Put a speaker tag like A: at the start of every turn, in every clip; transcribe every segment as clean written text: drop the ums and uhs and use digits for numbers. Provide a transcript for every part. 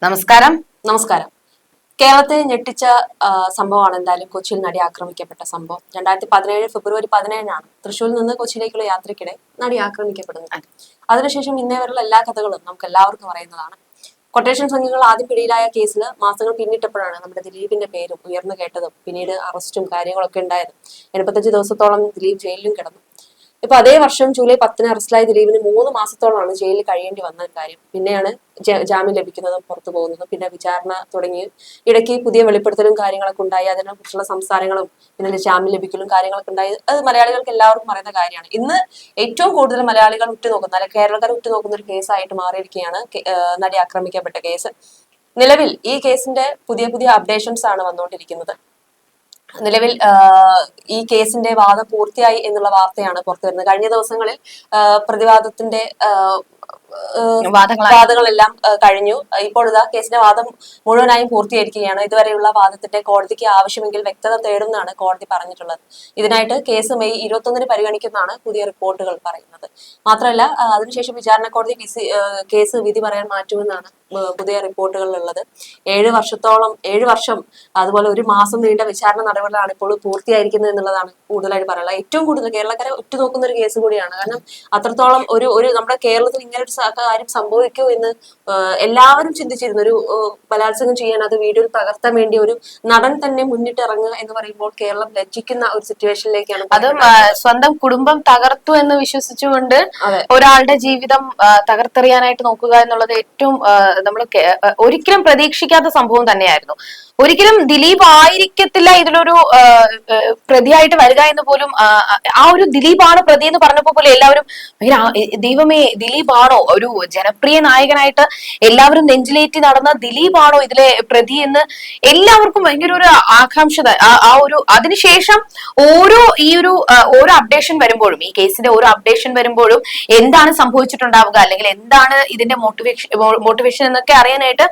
A: നമസ്കാരം.
B: നമസ്കാരം. കേരളത്തെ ഞെട്ടിച്ച സംഭവമാണ് എന്തായാലും കൊച്ചിയിൽ നടി ആക്രമിക്കപ്പെട്ട സംഭവം. 2017 ഫെബ്രുവരി 17 തൃശ്ശൂരിൽ നിന്ന് കൊച്ചിയിലേക്കുള്ള യാത്രയ്ക്കിടെ നടി ആക്രമിക്കപ്പെടുന്നത്. അതിനുശേഷം ഇന്നേ വരെയുള്ള എല്ലാ കഥകളും നമുക്ക് എല്ലാവർക്കും അറിയുന്നതാണ്. കൊട്ടേഷൻ സംഘങ്ങൾ ആദ്യം പിടിയിലായ കേസിൽ മാസങ്ങൾ പിന്നിട്ടപ്പോഴാണ് നമ്മുടെ ദിലീപിന്റെ പേരും ഉയർന്നു കേട്ടതും പിന്നീട് അറസ്റ്റും കാര്യങ്ങളൊക്കെ ഉണ്ടായത്. 85 ദിവസത്തോളം ദിലീപ് ജയിലിലും കിടന്നു. ഇപ്പൊ അതേ വർഷം ജൂലൈ 10 അറസ്റ്റിലായ ദിലീപിന് 3 മാസത്തോളമാണ് ജയിലിൽ കഴിയേണ്ടി വന്ന കാര്യം. പിന്നെയാണ് ജാമ്യം ലഭിക്കുന്നതും പുറത്തു പോകുന്നതും. പിന്നെ വിചാരണ തുടങ്ങി ഇടയ്ക്ക് പുതിയ വെളിപ്പെടുത്തലും കാര്യങ്ങളൊക്കെ ഉണ്ടായി. അതിനെ കുറിച്ചുള്ള സംസാരങ്ങളും പിന്നെ ജാമ്യം ലഭിക്കലും കാര്യങ്ങളൊക്കെ ഉണ്ടായി. അത് മലയാളികൾക്ക് എല്ലാവർക്കും അറിയുന്ന കാര്യമാണ്. ഇന്ന് ഏറ്റവും കൂടുതൽ മലയാളികൾ ഉറ്റുനോക്കുന്ന അല്ലെങ്കിൽ കേരളക്കാർ ഉറ്റുനോക്കുന്ന ഒരു കേസായിട്ട് മാറിയിരിക്കുകയാണ് നടി ആക്രമിക്കപ്പെട്ട കേസ്. നിലവിൽ ഈ കേസിന്റെ പുതിയ പുതിയ അപ്ഡേഷൻസ് ആണ് വന്നുകൊണ്ടിരിക്കുന്നത്. നിലവിൽ ഈ കേസിന്റെ വാദം പൂർത്തിയായി എന്നുള്ള വാർത്തയാണ് പുറത്തു വരുന്നത്. കഴിഞ്ഞ ദിവസങ്ങളിൽ പ്രതിവാദത്തിന്റെ വാദങ്ങളെല്ലാം കഴിഞ്ഞു. ഇപ്പോൾ ഇതാ കേസിന്റെ വാദം മുഴുവനായും പൂർത്തിയായിരിക്കുകയാണ്. ഇതുവരെയുള്ള വാദത്തിന്റെ കോടതിക്ക് ആവശ്യമെങ്കിൽ വ്യക്തത തേടുമെന്നാണ് കോടതി പറഞ്ഞിട്ടുള്ളത്. ഇതിനായിട്ട് കേസ് മെയ് 21 പരിഗണിക്കുന്നതാണ് പുതിയ റിപ്പോർട്ടുകൾ പറയുന്നത്. മാത്രമല്ല അതിനുശേഷം വിചാരണ കോടതി കേസ് വിധി പറയാൻ മാറ്റുമെന്നാണ് പുതിയ റിപ്പോർട്ടുകളിലുള്ളത്. 7 വർഷം അതുപോലെ 1 മാസം നീണ്ട വിചാരണ നടപടികളാണ് ഇപ്പോൾ പൂർത്തിയായിരിക്കുന്നത് എന്നുള്ളതാണ് കൂടുതലായിട്ട് പറയുന്നത്. ഏറ്റവും കൂടുതൽ കേരളക്കാരെ ഉറ്റുനോക്കുന്ന ഒരു കേസ് കൂടിയാണ്. കാരണം അത്രത്തോളം ഒരു നമ്മുടെ കേരളത്തിൽ ഇങ്ങനെ ഒരു കാര്യം സംഭവിക്കൂ എന്ന് എല്ലാവരും ചിന്തിച്ചിരുന്നു. ഒരു ബലാത്സംഗം ചെയ്യാൻ അത് വീഡിയോയിൽ പകർത്താൻ വേണ്ടി ഒരു നടൻ തന്നെ മുന്നിട്ട് ഇറങ്ങുക എന്ന് പറയുമ്പോൾ കേരളം ലജ്ജിക്കുന്ന ഒരു സിറ്റുവേഷനിലേക്കാണ്.
A: അതും സ്വന്തം കുടുംബം തകർത്തു എന്ന് വിശ്വസിച്ചുകൊണ്ട് ഒരാളുടെ ജീവിതം തകർത്തെറിയാനായിട്ട് നോക്കുക എന്നുള്ളത് ഏറ്റവും നമ്മൾ ഒരിക്കലും പ്രതീക്ഷിക്കാത്ത സംഭവം തന്നെയായിരുന്നു. ഒരിക്കലും ദിലീപ് ആയിരിക്കത്തില്ല ഇതിലൊരു പ്രതിയായിട്ട് വരിക എന്ന് പോലും. ആ ഒരു ദിലീപാണ് പ്രതി എന്ന് പറഞ്ഞപ്പോ പോലും എല്ലാവരും ദൈവമേ ദിലീപാണോ ഒരു ജനപ്രിയ നായകനായിട്ട് എല്ലാവരും നെഞ്ചിലേറ്റി നടന്ന ദിലീപാണോ ഇതിലെ പ്രതി എന്ന് എല്ലാവർക്കും ഭയങ്കര ഒരു ആകാംക്ഷ. ആ ഒരു അതിനുശേഷം ഓരോ അപ്ഡേഷൻ വരുമ്പോഴും ഈ കേസിന്റെ ഓരോ അപ്ഡേഷൻ വരുമ്പോഴും എന്താണ് സംഭവിച്ചിട്ടുണ്ടാവുക അല്ലെങ്കിൽ എന്താണ് ഇതിന്റെ മോട്ടിവേഷൻ എന്നൊക്കെ അറിയാനായിട്ട്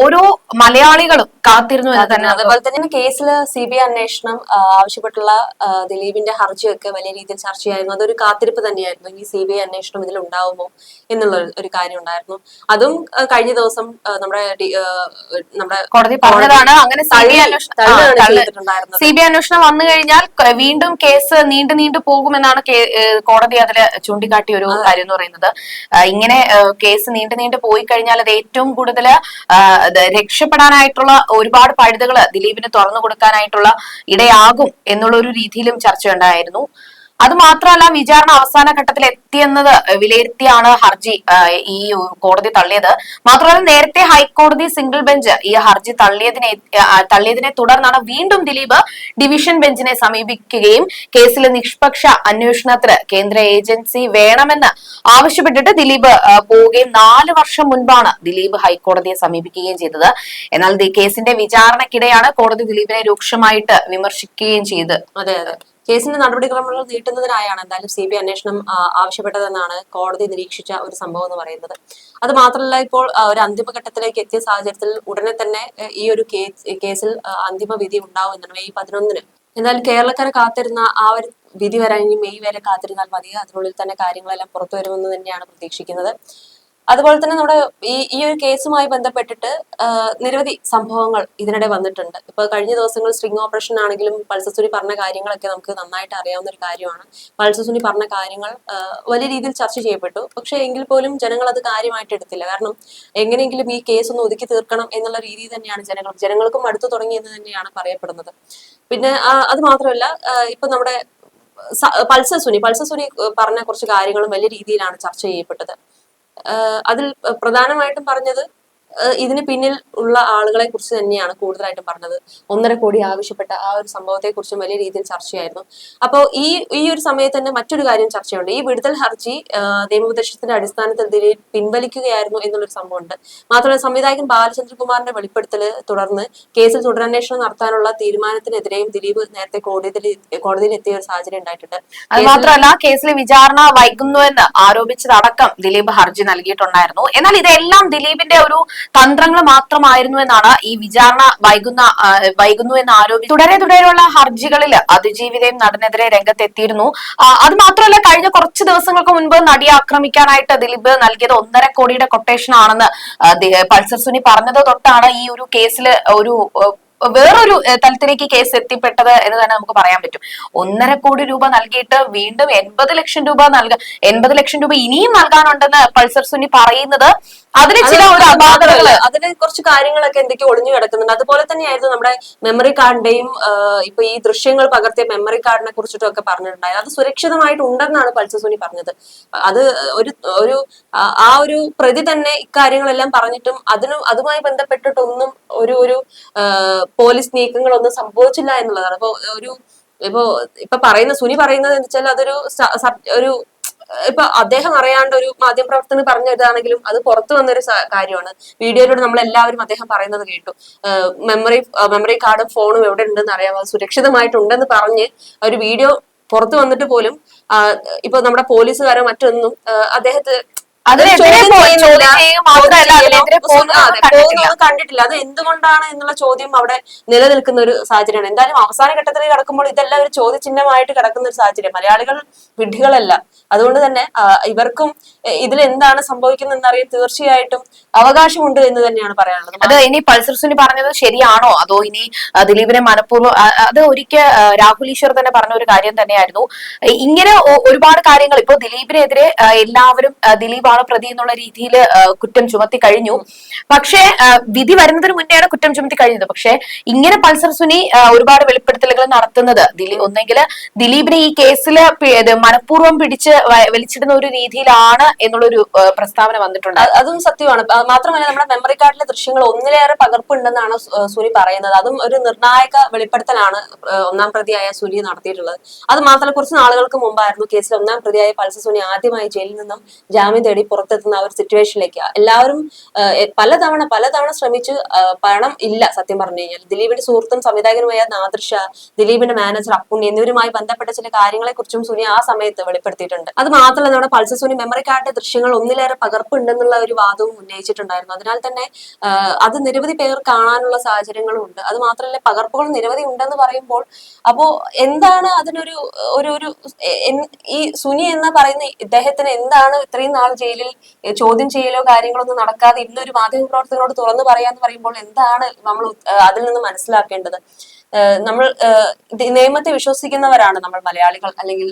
A: ഓരോ മലയാളികളും കാത്തിരുന്നു എന്ന് തന്നെ.
B: അതുപോലെ തന്നെ കേസിൽ CBI അന്വേഷണം ആവശ്യപ്പെട്ടുള്ള ദിലീപിന്റെ ഹർജിയൊക്കെ വലിയ രീതിയിൽ ചർച്ചയായിരുന്നു. അതൊരു കാത്തിരിപ്പ് തന്നെയായിരുന്നു. ഈ CBI അന്വേഷണം ഇതിൽ ഉണ്ടാവുമോ എന്നുള്ള ഒരു കാര്യം ഉണ്ടായിരുന്നു. അതും കഴിഞ്ഞ ദിവസം നമ്മുടെ
A: കോടതി പറഞ്ഞതാണ്. അങ്ങനെ CBI അന്വേഷണം വന്നു കഴിഞ്ഞാൽ വീണ്ടും കേസ് നീണ്ടു പോകുമെന്നാണ് കോടതി അതിൽ ചൂണ്ടിക്കാട്ടിയ ഒരു കാര്യം എന്ന് പറയുന്നത്. ഇങ്ങനെ കേസ് നീണ്ടു പോയി കഴിഞ്ഞാൽ അത് ഏറ്റവും കൂടുതൽ രക്ഷപ്പെടാനായിട്ടുള്ള ഒരുപാട് പഴുതുകൾ ദിലീപിന് തുറന്നു കൊടുക്കാനായിട്ടുള്ള ഇടയാകും എന്നുള്ള ഒരു രീതിയിലും ചർച്ചയുണ്ടായിരുന്നു. അത് മാത്രമല്ല വിചാരണ അവസാന ഘട്ടത്തിൽ എത്തിയെന്നത് വിലയിരുത്തിയാണ് ഹർജി ഈ കോടതി തള്ളിയത്. മാത്രമല്ല നേരത്തെ ഹൈക്കോടതി സിംഗിൾ ബെഞ്ച് ഈ ഹർജി തള്ളിയതിനെ തുടർന്നാണ് വീണ്ടും ദിലീപ് ഡിവിഷൻ ബെഞ്ചിനെ സമീപിക്കുകയും കേസിലെ നിഷ്പക്ഷ അന്വേഷണത്തിന് കേന്ദ്ര ഏജൻസി വേണമെന്ന് ആവശ്യപ്പെട്ടിട്ട് ദിലീപ് പോവുകയും 4 വർഷം മുൻപാണ് ദിലീപ് ഹൈക്കോടതിയെ സമീപിക്കുകയും ചെയ്തത്. എന്നാൽ കേസിന്റെ വിചാരണക്കിടെയാണ് കോടതി ദിലീപിനെ രൂക്ഷമായിട്ട് വിമർശിക്കുകയും ചെയ്തത്.
B: അതെ. കേസിന്റെ നടപടിക്രമങ്ങൾ നീട്ടുന്നതിനായാണ് എന്തായാലും CBI അന്വേഷണം ആവശ്യപ്പെട്ടതെന്നാണ് കോടതി നിരീക്ഷിച്ച ഒരു സംഭവം എന്ന് പറയുന്നത്. അത് മാത്രമല്ല ഇപ്പോൾ ഒരു അന്തിമഘട്ടത്തിലേക്ക് എത്തിയ സാഹചര്യത്തിൽ ഉടനെ തന്നെ ഈ ഒരു കേസിൽ അന്തിമ വിധി ഉണ്ടാവും എന്നാണ് മെയ് 11. എന്നാൽ കേരളക്കാരെ കാത്തിരുന്ന ആ ഒരു വിധി വരാൻ ഇനി മെയ് വരെ കാത്തിരുന്നാൽ മതി. അതിനുള്ളിൽ തന്നെ കാര്യങ്ങളെല്ലാം പുറത്തു വരുമെന്ന് തന്നെയാണ് പ്രതീക്ഷിക്കുന്നത്. അതുപോലെ തന്നെ നമ്മുടെ ഈ ഒരു കേസുമായി ബന്ധപ്പെട്ടിട്ട് നിരവധി സംഭവങ്ങൾ ഇതിനിടെ വന്നിട്ടുണ്ട്. ഇപ്പൊ കഴിഞ്ഞ ദിവസങ്ങൾ സ്ട്രിംഗ് ഓപ്പറേഷൻ ആണെങ്കിലും പൾസസുനി പറഞ്ഞ കാര്യങ്ങളൊക്കെ നമുക്ക് നന്നായിട്ട് അറിയാവുന്ന ഒരു കാര്യമാണ്. പൾസസുനി പറഞ്ഞ കാര്യങ്ങൾ വലിയ രീതിയിൽ ചർച്ച ചെയ്യപ്പെട്ടു. പക്ഷെ എങ്കിൽ പോലും ജനങ്ങൾ അത് കാര്യമായിട്ട് എടുത്തില്ല. കാരണം എങ്ങനെയെങ്കിലും ഈ കേസ് ഒന്ന് ഒതുക്കി തീർക്കണം എന്നുള്ള രീതിയിൽ തന്നെയാണ് ജനങ്ങൾക്കും അടുത്തു തുടങ്ങിയെന്ന് തന്നെയാണ് പറയപ്പെടുന്നത്. പിന്നെ അത് മാത്രമല്ല ഇപ്പൊ നമ്മുടെ പൾസസുനി പറഞ്ഞ കുറച്ച് കാര്യങ്ങളും വലിയ രീതിയിലാണ് ചർച്ച ചെയ്യപ്പെട്ടത്. അതിൽ പ്രധാനമായിട്ടും പറഞ്ഞത് ഇതിന് പിന്നിൽ ഉള്ള ആളുകളെ കുറിച്ച് തന്നെയാണ് കൂടുതലായിട്ടും പറഞ്ഞത്. 1.5 കോടി ആവശ്യപ്പെട്ട ആ ഒരു സംഭവത്തെ കുറിച്ചും വലിയ രീതിയിൽ ചർച്ചയായിരുന്നു. അപ്പോൾ ഈ ഒരു സമയത്ത് തന്നെ മറ്റൊരു കാര്യം ചർച്ചയുണ്ട്. ഈ വിടുതൽ ഹർജി നിയമോപദേശത്തിന്റെ അടിസ്ഥാനത്തിൽ ദിലീപ് പിൻവലിക്കുകയായിരുന്നു എന്നുള്ളൊരു സംഭവമുണ്ട്. മാത്രമല്ല സംവിധായകൻ ബാലചന്ദ്രകുമാറിന്റെ വെളിപ്പെടുത്തല് തുടർന്ന് കേസിൽ തുടരന്വേഷണം നടത്താനുള്ള തീരുമാനത്തിനെതിരെയും ദിലീപ് നേരത്തെ കോടതിയിൽ എത്തിയ ഒരു സാഹചര്യം ഉണ്ടായിട്ടുണ്ട്.
A: അത് മാത്രമല്ല കേസിലെ വിചാരണ വൈകുന്നു എന്ന് ആരോപിച്ചതടക്കം ദിലീപ് ഹർജി നൽകിയിട്ടുണ്ടായിരുന്നു. എന്നാൽ ഇതെല്ലാം ദിലീപിന്റെ ഒരു തന്ത്രങ്ങൾ മാത്രമായിരുന്നു എന്നാണ് ഈ വിചാരണ വൈകുന്നു എന്ന് ആരോപിച്ചു തുടരെയുള്ള ഹർജികളിൽ അതിജീവിതയും നടനെതിരെ രംഗത്തെത്തിയിരുന്നു. അത് മാത്രമല്ല, കഴിഞ്ഞ കുറച്ച് ദിവസങ്ങൾക്ക് മുൻപ് നടിയെ ആക്രമിക്കാനായിട്ട് ദിലീപ് നൽകിയത് 1.5 കോടിയുടെ കൊട്ടേഷൻ ആണെന്ന് പൾസർ സുനി പറഞ്ഞത് തൊട്ടാണ് ഈ ഒരു കേസിൽ ഒരു വേറൊരു തലത്തിലേക്ക് കേസ് എത്തിപ്പെട്ടത് എന്ന് തന്നെ നമുക്ക് പറയാൻ പറ്റും. 1.5 കോടി രൂപ നൽകിയിട്ട് വീണ്ടും 80 ലക്ഷം രൂപ 80 ലക്ഷം രൂപ ഇനിയും നൽകാനുണ്ടെന്ന് പൾസർ സുനി പറയുന്നത് അതിന് ചില ഒരു അപാകതകള്,
B: അതിന് കുറച്ച് കാര്യങ്ങളൊക്കെ എന്തൊക്കെയോ ഒളിഞ്ഞു കിടക്കുന്നുണ്ട്. അതുപോലെ തന്നെയായിരുന്നു നമ്മുടെ മെമ്മറി കാർഡിന്റെയും ഇപ്പൊ ഈ ദൃശ്യങ്ങൾ പകർത്തിയ മെമ്മറി കാർഡിനെ കുറിച്ചിട്ടും ഒക്കെ പറഞ്ഞിട്ടുണ്ടായത്. അത് സുരക്ഷിതമായിട്ടുണ്ടെന്നാണ് പൾസർ സുനി പറഞ്ഞത്. അത് ഒരു പ്രതി തന്നെ ഇക്കാര്യങ്ങളെല്ലാം പറഞ്ഞിട്ടും അതുമായി ബന്ധപ്പെട്ടിട്ടൊന്നും ഒരു പോലീസ് നീക്കങ്ങളൊന്നും സംഭവിച്ചില്ല എന്നുള്ളതാണ്. ഇപ്പൊ സുനി പറയുന്നത് എന്ന് വെച്ചാൽ അതൊരു ഇപ്പൊ അദ്ദേഹം അറിയാണ്ട് ഒരു മാധ്യമപ്രവർത്തകന് പറഞ്ഞതാണെങ്കിലും അത് പുറത്തു വന്നൊരു കാര്യമാണ്. വീഡിയോയിലൂടെ നമ്മൾ എല്ലാവരും അദ്ദേഹം പറയുന്നത് കേട്ടു. മെമ്മറി കാർഡും ഫോണും എവിടെ ഉണ്ടെന്ന് അറിയാം, അത് സുരക്ഷിതമായിട്ടുണ്ടെന്ന് പറഞ്ഞ് ഒരു വീഡിയോ പുറത്തു വന്നിട്ട് പോലും ഇപ്പൊ നമ്മുടെ പോലീസുകാരോ മറ്റൊന്നും അദ്ദേഹത്തെ കണ്ടിട്ടില്ല. അത് എന്തുകൊണ്ടാണ് എന്നുള്ള ചോദ്യം അവിടെ നിലനിൽക്കുന്ന ഒരു സാഹചര്യമാണ്. എന്തായാലും അവസാന ഘട്ടത്തിലേക്ക് കടക്കുമ്പോൾ ഇതെല്ലാം ഒരു ചോദ്യചിഹ്നമായിട്ട് കിടക്കുന്ന ഒരു സാഹചര്യം. മലയാളികൾ വിഡ്ഢികളല്ല. അതുകൊണ്ട് തന്നെ ഇവർക്കും ഇതിൽ എന്താണ് സംഭവിക്കുന്നത് അറിയാൻ തീർച്ചയായിട്ടും അവകാശമുണ്ട് എന്ന് തന്നെയാണ് പറയാനുള്ളത്.
A: അത് ഇനി പൾസർ സുനി പറഞ്ഞത് ശരിയാണോ അതോ ഇനി ദിലീപിനെ മനഃപൂർവ്വം, അത് ഒരിക്കൽ രാഹുൽ ഈശ്വർ തന്നെ പറഞ്ഞ ഒരു കാര്യം തന്നെയായിരുന്നു. ഇങ്ങനെ ഒരുപാട് കാര്യങ്ങൾ ഇപ്പൊ ദിലീപിനെതിരെ എല്ലാവരും ദിലീപാണ് പ്രതി എന്നുള്ള രീതിയിൽ കുറ്റം ചുമത്തി കഴിഞ്ഞു. പക്ഷേ വിധി വരുന്നതിന് മുന്നെയാണ് കുറ്റം ചുമത്തി കഴിഞ്ഞത്. പക്ഷെ ഇങ്ങനെ പൾസർ സുനി ഒരുപാട് വെളിപ്പെടുത്തലുകൾ നടത്തുന്നത് ഒന്നെങ്കിൽ ദിലീപിനെ ഈ കേസിൽ മനഃപൂർവ്വം പിടിച്ച് വലിച്ചിടുന്ന ഒരു രീതിയിലാണ് എന്നുള്ളൊരു പ്രസ്താവന വന്നിട്ടുണ്ട്.
B: അതും സത്യമാണ്. മാത്രമല്ല, നമ്മുടെ മെമ്മറി കാർഡിലെ ദൃശ്യങ്ങൾ ഒന്നിലേറെ പകർപ്പുണ്ടെന്നാണ് സുനി പറയുന്നത്. അതും ഒരു നിർണായക വെളിപ്പെടുത്തലാണ് 1-ാം പ്രതിയായ സുനി നടത്തിയിട്ടുള്ളത്. അത് മാത്രമല്ല, കുറച്ച് നാളുകൾക്ക് മുമ്പായിരുന്നു കേസിൽ 1-ാം പ്രതിയായ പൾസർ സുനി ആദ്യമായി ജയിലിൽ നിന്നും ജാമ്യം തേടി പുറത്തെത്തുന്ന ഒരു സിറ്റുവേഷനിലേക്ക് എല്ലാവരും പലതവണ ശ്രമിച്ചു. പണം ഇല്ല. സത്യം പറഞ്ഞു കഴിഞ്ഞാൽ ദിലീപിന്റെ സുഹൃത്തും സംവിധായകനുമായ നാദിർഷ, ദിലീപിന്റെ മാനേജർ അപ്പുണ്ണി എന്നിവരുമായി ബന്ധപ്പെട്ട ചില കാര്യങ്ങളെ കുറിച്ചും സുനി ആ സമയത്ത് വെളിപ്പെടുത്തിയിട്ടുണ്ട്. അത് മാത്രമല്ല, നമ്മുടെ പൾസർ സുനി മെമ്മറി കാർഡിന്റെ ദൃശ്യങ്ങൾ ഒന്നിലേറെ പകർപ്പുണ്ടെന്നുള്ള ഒരു വാദവും ഉന്നയിച്ചിട്ടുണ്ടായിരുന്നു. അതിനാൽ തന്നെ അത് നിരവധി പേർ കാണാനുള്ള സാഹചര്യങ്ങളും ഉണ്ട്. അത് മാത്രമല്ല, പകർപ്പുകൾ നിരവധി ഉണ്ടെന്ന് പറയുമ്പോൾ അപ്പോ എന്താണ് അതിനൊരു ഈ സുനി എന്ന് പറയുന്ന ഇദ്ദേഹത്തിന് എന്താണ് ഇത്രയും നാൾ ജയിലിൽ ചോദ്യം ചെയ്യലോ കാര്യങ്ങളൊന്നും നടക്കാതെ ഇന്നൊരു മാധ്യമപ്രവർത്തകനോട് തുറന്നു പറയാന്ന് പറയുമ്പോൾ എന്താണ് നമ്മൾ അതിൽ നിന്ന് മനസ്സിലാക്കേണ്ടത്? നമ്മൾ നിയമത്തെ വിശ്വസിക്കുന്നവരാണ് നമ്മൾ മലയാളികൾ, അല്ലെങ്കിൽ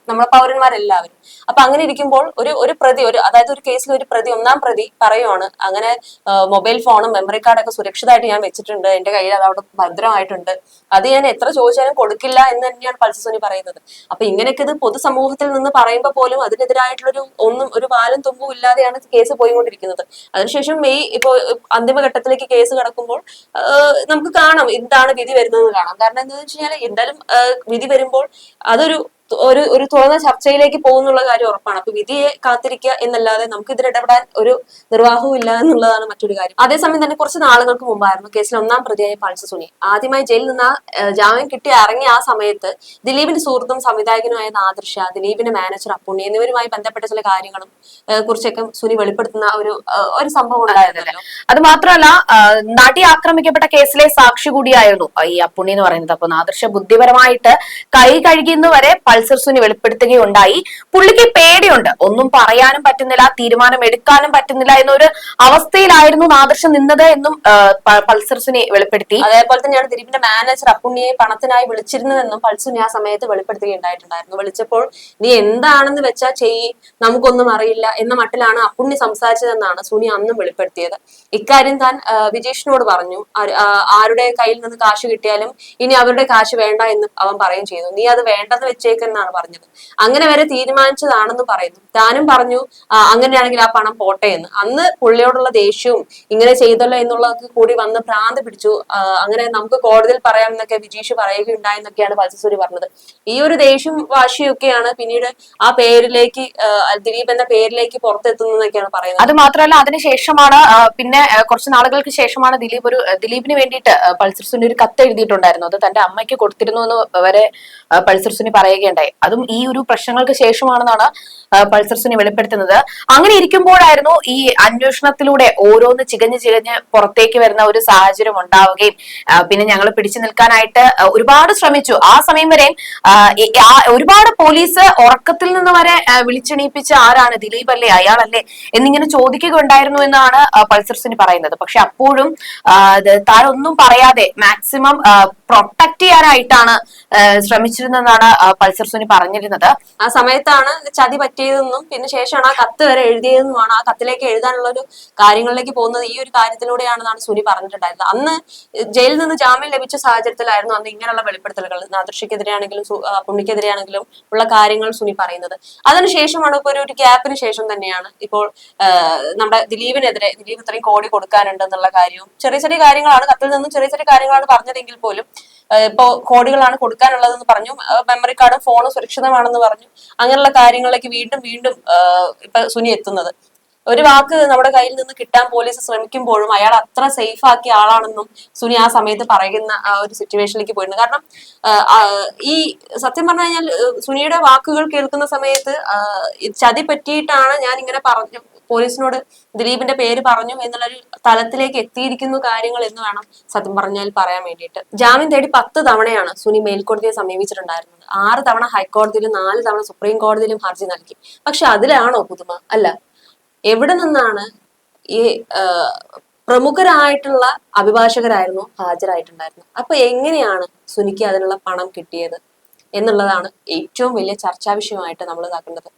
B: നമ്മുടെ പൗരന്മാരെല്ലാവരും. അപ്പൊ അങ്ങനെ ഇരിക്കുമ്പോൾ ഒരു പ്രതി അതായത് ഒരു കേസിൽ ഒരു പ്രതി 1-ാം പ്രതി പറയുവാണ് അങ്ങനെ മൊബൈൽ ഫോണും മെമ്മറി കാർഡൊക്കെ സുരക്ഷിതമായിട്ട് ഞാൻ വെച്ചിട്ടുണ്ട്, എന്റെ കയ്യിൽ അത് അവിടെ ഭദ്രമായിട്ടുണ്ട്, അത് ഞാൻ എത്ര ചോദിച്ചാലും കൊടുക്കില്ല എന്ന് തന്നെയാണ് പൾസർ സുനി പറയുന്നത്. അപ്പൊ ഇങ്ങനെയൊക്കെ ഇത് പൊതുസമൂഹത്തിൽ നിന്ന് പറയുമ്പോൾ പോലും അതിനെതിരായിട്ടുള്ളൊരു ഒരു വാലും തുമ്പും ഇല്ലാതെയാണ് കേസ് പോയിക്കൊണ്ടിരിക്കുന്നത്. അതിനുശേഷം ഇപ്പോ അന്തിമഘട്ടത്തിലേക്ക് കേസ് കടക്കുമ്പോൾ നമുക്ക് കാണാം എന്താണ് വിധി വരുന്നത് കാണാം. കാരണം എന്താണെന്ന് വെച്ച് കഴിഞ്ഞാൽ എന്തായാലും വിധി വരുമ്പോൾ അതൊരു തുറന്ന ചർച്ചയിലേക്ക് പോകുന്നുള്ള കാര്യം ഉറപ്പാണ്. അപ്പൊ വിധിയെ കാത്തിരിക്കുക എന്നല്ലാതെ നമുക്ക് ഇതിൽ ഇടപെടാൻ ഒരു നിർവാഹവും ഇല്ല എന്നുള്ളതാണ് മറ്റൊരു കാര്യം. അതേസമയം തന്നെ കുറച്ച് നാളുകൾക്ക് മുമ്പായിരുന്നു കേസിൽ 1-ാം പ്രതിയായ പൾസർ സുനി ആദ്യമായി ജയിലിൽ നിന്ന് ജാമ്യം കിട്ടി ഇറങ്ങിയ ആ സമയത്ത് ദിലീപിന്റെ സുഹൃത്തും സംവിധായകനുമായ നാദിർഷ, ദിലീപിന്റെ മാനേജർ അപ്പുണ്ണി എന്നിവരുമായി ബന്ധപ്പെട്ട ചില കാര്യങ്ങളും കുറിച്ചൊക്കെ സുനി വെളിപ്പെടുത്തുന്ന ഒരു സംഭവം ഉണ്ടായിരുന്നല്ലോ.
A: അത് മാത്രമല്ല, നടി ആക്രമിക്കപ്പെട്ട കേസിലെ സാക്ഷി കൂടിയായിരുന്നു ഈ അപ്പുണ്ണി എന്ന് പറയുന്നത്. അപ്പൊ നാദിർഷ ബുദ്ധിപരമായിട്ട് കൈ കഴുകുന്നവരെ പൾസർ സുനി വെളിപ്പെടുത്തുകയുണ്ടായി. പുള്ളിക്ക് പേടിയുണ്ട്, ഒന്നും പറയാനും പറ്റുന്നില്ല, തീരുമാനം എടുക്കാനും പറ്റുന്നില്ല എന്നൊരു അവസ്ഥയിലായിരുന്നു നാദിർഷ നിന്നത് എന്നും പൾസർ സുനി വെളിപ്പെടുത്തി.
B: അതേപോലെ തന്നെയാണ് ദിലീപിന്റെ മാനേജർ അപ്പുണ്ണിയെ പണത്തിനായി വിളിച്ചിരുന്നതെന്നും പൾസർ സുനി ആ സമയത്ത് വെളിപ്പെടുത്തുകയുണ്ടായിട്ടുണ്ടായിരുന്നു. വിളിച്ചപ്പോൾ നീ എന്താണെന്ന് വെച്ചാൽ ചെയ്യ്, നമുക്കൊന്നും അറിയില്ല എന്ന മട്ടിലാണ് അപ്പുണ്ണി സംസാരിച്ചതെന്നാണ് സുനി അന്നും വെളിപ്പെടുത്തിയത്. ഇക്കാര്യം താൻ വിജീഷിനോട് പറഞ്ഞു. ആരുടെ കയ്യിൽ നിന്ന് കാശ് കിട്ടിയാലും ഇനി അവരുടെ കാശ് വേണ്ട എന്ന് അവൻ പറയുകയും ചെയ്തു. നീ അത് വേണ്ടെന്ന് വെച്ചേക്കെന്നാണ് പറഞ്ഞത്. അങ്ങനെ വരെ തീരുമാനിച്ചതാണെന്ന് പറയുന്നു. താനും പറഞ്ഞു അങ്ങനെയാണെങ്കിൽ ആ പണം പോട്ടെ എന്ന്. അന്ന് പുള്ളിയോടുള്ള ദേഷ്യവും ഇങ്ങനെ ചെയ്തല്ലോ എന്നുള്ളതൊക്കെ കൂടി വന്ന് ഭ്രാന്ത് പിടിച്ചു. അങ്ങനെ നമുക്ക് കോടതിയിൽ പറയാമെന്നൊക്കെ വിജീഷ് പറയുകയുണ്ടായെന്നൊക്കെയാണ് പൾസർ സുനി പറഞ്ഞത്. ഈ ഒരു ദേഷ്യവും വാശിയും ഒക്കെയാണ് പിന്നീട് ആ പേരിലേക്ക് ദിലീപ് എന്ന പേരിലേക്ക് പുറത്തെത്തുന്നതൊക്കെയാണ് പറയുന്നത്.
A: അത് മാത്രമല്ല, അതിനുശേഷമാണ് പിന്നെ കുറച്ച് നാളുകൾക്ക് ശേഷമാണ് ദിലീപിന് വേണ്ടിയിട്ട് പൾസർ സുനി ഒരു കത്ത് എഴുതിയിട്ടുണ്ടായിരുന്നു. അത് തന്റെ അമ്മയ്ക്ക് കൊടുത്തിരുന്നു എന്ന് വരെ പൾസർ സുനി പറയുകയുണ്ടായി. അതും ഈ ഒരു പ്രശ്നങ്ങൾക്ക് ശേഷമാണെന്നാണ് പൾസർ സുനി വെളിപ്പെടുത്തുന്നത്. അങ്ങനെ ഇരിക്കുമ്പോഴായിരുന്നു ഈ അന്വേഷണത്തിലൂടെ ഓരോന്ന് ചികഞ്ഞ് പുറത്തേക്ക് വരുന്ന ഒരു സാഹചര്യം ഉണ്ടാവുകയും പിന്നെ ഞങ്ങൾ പിടിച്ചു നിൽക്കാനായിട്ട് ഒരുപാട് ശ്രമിച്ചു. ആ സമയം വരെ ഒരുപാട് പോലീസ് ഉറക്കത്തിൽ നിന്ന് വരെ വിളിച്ചെണീപ്പിച്ച ആരാണ്, ദിലീപ് അല്ലേ, അയാളല്ലേ എന്നിങ്ങനെ ചോദിക്കുകയുണ്ടായിരുന്നു എന്നാണ് പൾസർ സുനി പറയുന്നത്. പക്ഷെ അപ്പോഴും താനൊന്നും പറയാതെ മാക്സിമം പ്രൊട്ടക്ട് ചെയ്യാനായിട്ടാണ് ശ്രമിച്ചിരുന്നതെന്നാണ് പൾസർ സുനി പറഞ്ഞിരുന്നത്.
B: ആ സമയത്താണ് ചതി പറ്റിയതെന്നും പിന്നെ ശേഷമാണ് ആ കത്ത് വരെ എഴുതിയതെന്നുമാണ്. ആ കത്തിലേക്ക് എഴുതാനുള്ള ഒരു കാര്യങ്ങളിലേക്ക് പോകുന്നത് ഈ ഒരു കാര്യത്തിലൂടെയാണെന്നാണ് സുനി പറഞ്ഞിട്ടുണ്ടായിരുന്നത്. അന്ന് ജയിലിൽ നിന്ന് ജാമ്യം ലഭിച്ച സാഹചര്യത്തിലായിരുന്നു അന്ന് ഇങ്ങനെയുള്ള വെളിപ്പെടുത്തലുകൾ നാദൃശ്യക്കെതിരെയാണെങ്കിലും പുണ്യക്കെതിരെയാണെങ്കിലും ഉള്ള കാര്യങ്ങൾ സുനി പറയുന്നത്. അതിനുശേഷമാണ് ഇപ്പൊ ഒരു ഗ്യാപ്പിന് ശേഷം തന്നെയാണ് ഇപ്പോൾ നമ്മുടെ ദിലീപിനെതിരെ, ദിലീപ് ഇത്രയും കോടി കൊടുക്കാനുണ്ട് എന്നുള്ള കാര്യവും ചെറിയ ചെറിയ കാര്യങ്ങളാണ്, കത്തിൽ നിന്നും ചെറിയ ചെറിയ കാര്യങ്ങളാണ് പറഞ്ഞതെങ്കിൽ പോലും ഇപ്പോ കോടികളാണ് കൊടുക്കാനുള്ളതെന്ന് പറഞ്ഞു. മെമ്മറി കാർഡും ഫോണും സുരക്ഷിതമാണെന്ന് പറഞ്ഞു. അങ്ങനെയുള്ള കാര്യങ്ങളിലേക്ക് വീണ്ടും വീണ്ടും ഇപ്പൊ സുനി എത്തുന്നത്. ഒരു വാക്ക് നമ്മുടെ കയ്യിൽ നിന്ന് കിട്ടാൻ പോലീസ് ശ്രമിക്കുമ്പോഴും അയാൾ അത്ര സേഫ് ആക്കിയ ആളാണെന്നും സുനി ആ സമയത്ത് പറയുന്ന ഒരു സിറ്റുവേഷനിലേക്ക് പോയിരുന്നു. കാരണം ഈ സത്യം പറഞ്ഞു കഴിഞ്ഞാൽ സുനിയുടെ വാക്കുകൾ കേൾക്കുന്ന സമയത്ത് ചതി പറ്റിയിട്ടാണ് ഞാൻ ഇങ്ങനെ പറഞ്ഞു, പോലീസിനോട് ദിലീപിന്റെ പേര് പറഞ്ഞു എന്നുള്ളൊരു തലത്തിലേക്ക് എത്തിയിരിക്കുന്നു കാര്യങ്ങൾ എന്ന് വേണം സത്യം പറഞ്ഞാൽ പറയാൻ വേണ്ടിയിട്ട്. ജാമ്യം തേടി 10 തവണയാണ് സുനി മേൽക്കോടതിയെ സമീപിച്ചിട്ടുണ്ടായിരുന്നത്. 6 തവണ ഹൈക്കോടതിയിലും 4 തവണ സുപ്രീം കോടതിയിലും ഹർജി നൽകി. പക്ഷെ അതിലാണോ പുതുമ? അല്ല. എവിടെ നിന്നാണ് ഈ പ്രമുഖരായിട്ടുള്ള അഭിഭാഷകരായിരുന്നു ഹാജരായിട്ടുണ്ടായിരുന്നത്. അപ്പൊ എങ്ങനെയാണ് സുനിക്ക് അതിനുള്ള പണം കിട്ടിയത് എന്നുള്ളതാണ് ഏറ്റവും വലിയ ചർച്ചാ വിഷയമായിട്ട് നമ്മൾ ഇതാക്കേണ്ടത്.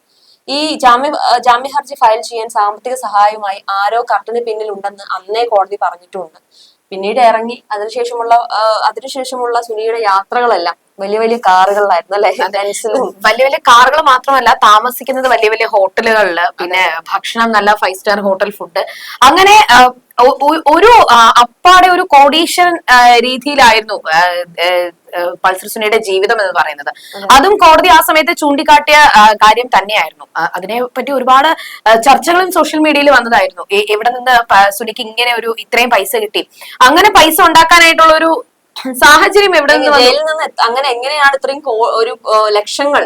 B: ഈ ജാമ്യ ഹർജി ഫയൽ ചെയ്യാൻ സാമ്പത്തിക സഹായവുമായി ആരോ കർട്ടന് പിന്നിൽ ഉണ്ടെന്ന് അന്നേ കോടതി പറഞ്ഞിട്ടുമുണ്ട്. പിന്നീട് ഇറങ്ങി അതിനുശേഷമുള്ള സുനിയുടെ യാത്രകളെല്ലാം വലിയ വലിയ കാറുകളിലായിരുന്നു അല്ലെ,
A: വലിയ വലിയ കാറുകൾ മാത്രമല്ല, താമസിക്കുന്നത് വലിയ വലിയ ഹോട്ടലുകളില്, പിന്നെ ഭക്ഷണം നല്ല 5 സ്റ്റാർ ഹോട്ടൽ ഫുഡ്, അങ്ങനെ ഒരു അപ്പാടെ ഒരു കോടീശ്വരൻ രീതിയിലായിരുന്നു പൾസർ സുനിയുടെ ജീവിതം എന്ന് പറയുന്നത്. അതും കോടതി ആ സമയത്ത് ചൂണ്ടിക്കാട്ടിയ കാര്യം തന്നെയായിരുന്നു. അതിനെ പറ്റി ഒരുപാട് ചർച്ചകളും സോഷ്യൽ മീഡിയയിൽ വന്നതായിരുന്നു. എവിടെ നിന്ന് സുനിക്ക് ഇങ്ങനെ ഇത്രയും പൈസ കിട്ടി, അങ്ങനെ പൈസ ഉണ്ടാക്കാനായിട്ടുള്ള ഒരു സാഹചര്യം എവിടെ നിന്ന്
B: അങ്ങനെ എങ്ങനെയാണ് ഇത്രയും ഒരു ലക്ഷങ്ങൾ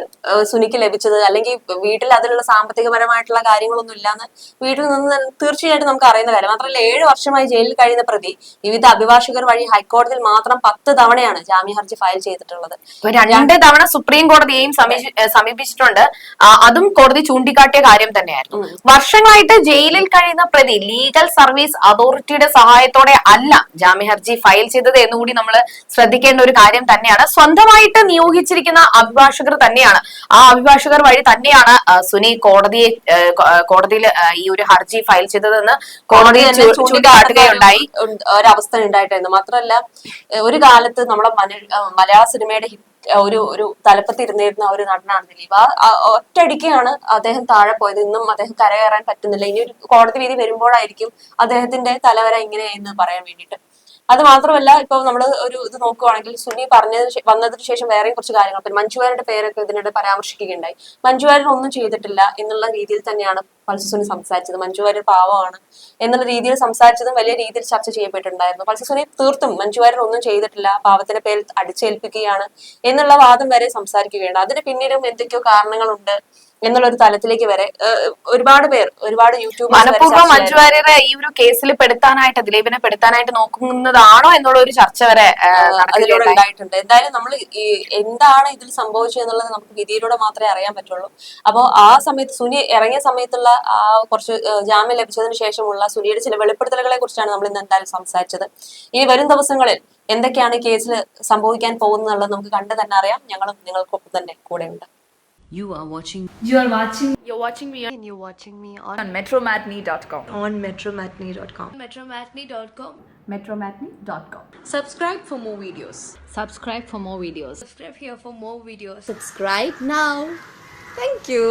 B: സുനിക്ക് ലഭിച്ചത്? അല്ലെങ്കിൽ വീട്ടിൽ അതിനുള്ള സാമ്പത്തികപരമായിട്ടുള്ള കാര്യങ്ങളൊന്നും ഇല്ലാന്ന് വീട്ടിൽ നിന്ന് തീർച്ചയായിട്ടും നമുക്ക് അറിയുന്ന കാര്യം. മാത്രമല്ല 7 വർഷമായി ജയിലിൽ കഴിയുന്ന പ്രതി വിവിധ അഭിഭാഷകർ വഴി ഹൈക്കോടതിയിൽ മാത്രം 10 തവണയാണ് ജാമ്യ ഹർജി ഫയൽ ചെയ്തിട്ടുള്ളത്.
A: 2 തവണ സുപ്രീം കോടതിയെയും സമീപിച്ചിട്ടുണ്ട്. അതും കോടതി ചൂണ്ടിക്കാട്ടിയ കാര്യം തന്നെയായിരുന്നു. വർഷങ്ങളായിട്ട് ജയിലിൽ കഴിയുന്ന പ്രതി ലീഗൽ സർവീസ് അതോറിറ്റിയുടെ സഹായത്തോടെ അല്ല ജാമ്യ ഹർജി ഫയൽ ചെയ്തത് എന്നുകൂടി നമ്മൾ ശ്രദ്ധിക്കേണ്ട ഒരു കാര്യം തന്നെയാണ്. സ്വന്തമായിട്ട് നിയോഗിച്ചിരിക്കുന്ന അഭിഭാഷകർ തന്നെയാണ്, ആ അഭിഭാഷകർ വഴി തന്നെയാണ് സുനി കോടതിയിൽ ഈ ഒരു ഹർജി ഫയൽ ചെയ്തതെന്ന് കോടതി ചൂണ്ടിക്കാട്ടുകയുണ്ടായി.
B: ഒരവസ്ഥ ഉണ്ടായിട്ടായിരുന്നു. മാത്രമല്ല ഒരു കാലത്ത് നമ്മുടെ മലയാള സിനിമയുടെ ഒരു തലപ്പത്തിരുന്നിരുന്ന ഒരു നടനാണ് ദിലീപ്. ഒറ്റയടിക്കാണ് അദ്ദേഹം താഴെ പോയത്. ഇന്നും അദ്ദേഹം കരകയറാൻ പറ്റുന്നില്ല. ഇനി ഒരു കോടതി വിധി വരുമ്പോഴായിരിക്കും അദ്ദേഹത്തിന്റെ തലവര ഇങ്ങനെയെന്ന് പറയാൻ വേണ്ടിയിട്ട്. അത് മാത്രമല്ല ഇപ്പൊ നമ്മൾ ഇത് നോക്കുവാണെങ്കിൽ സുനി വന്നതിന് ശേഷം വേറെയും കുറച്ച് കാര്യങ്ങൾ, പിന്നെ മഞ്ജുവാരുടെ പേരൊക്കെ ഇതിനിടെ പരാമർശിക്കുകയുണ്ടായി. മഞ്ജുവാരൻ ഒന്നും ചെയ്തിട്ടില്ല എന്നുള്ള രീതിയിൽ തന്നെയാണ് പൾസർ സുനി സംസാരിച്ചത്. മഞ്ജുവാര്യർ പാവമാണ് എന്നുള്ള രീതിയിൽ സംസാരിച്ചതും വലിയ രീതിയിൽ ചർച്ച ചെയ്യപ്പെട്ടിട്ടുണ്ടായിരുന്നു. പൾസർ സുനി തീർത്തും മഞ്ജുവാര്യർ ഒന്നും ചെയ്തിട്ടില്ല, പാവത്തിന്റെ പേരിൽ അടിച്ചേൽപ്പിക്കുകയാണ് എന്നുള്ള വാദം വരെ സംസാരിക്കുകയുണ്ട്. അതിന് പിന്നിലും എന്തൊക്കെയോ കാരണങ്ങളുണ്ട് എന്നുള്ള ഒരു തലത്തിലേക്ക് വരെ ഒരുപാട് യൂട്യൂബ്
A: മനഃപൂർവ്വം മഞ്ജു വാര്യരെ ഈ ഒരു കേസിൽ പെടുത്താനായിട്ട്, ദിലീപിനെ പെടുത്താനായിട്ട് നോക്കുന്നതാണോ എന്നുള്ളൊരു ചർച്ച വരെ
B: അതിലൂടെ ഉണ്ടായിട്ടുണ്ട്. എന്തായാലും നമ്മൾ എന്താണ് ഇതിൽ സംഭവിച്ചത് എന്നുള്ളത് നമുക്ക് വിധിയിലൂടെ മാത്രമേ അറിയാൻ പറ്റുള്ളൂ. അപ്പോൾ ആ സമയത്ത് സുനി ഇറങ്ങിയ സമയത്തുള്ള കുറച്ച് ജാമ്യം ലഭിച്ചതിന് ശേഷമുള്ള സുനിയുടെ ചില വെളിപ്പെടുത്തലുകളെ കുറിച്ചാണ് നമ്മൾ ഇന്ന് എന്തായാലും സംസാരിച്ചത്. ഇനി വരും ദിവസങ്ങളിൽ എന്തൊക്കെയാണ് ഈ കേസിൽ സംഭവിക്കാൻ പോകുന്നത് നമുക്ക് കണ്ടു തന്നെ അറിയാം. ഞങ്ങളും നിങ്ങൾക്കൊപ്പം തന്നെ കൂടെയുണ്ട്.
C: You're watching me on
D: metromatney.com.
C: metromatney.com.
D: Subscribe for more videos.
C: Subscribe for more videos.
D: Subscribe here for more videos.
C: Subscribe now.
D: Thank you.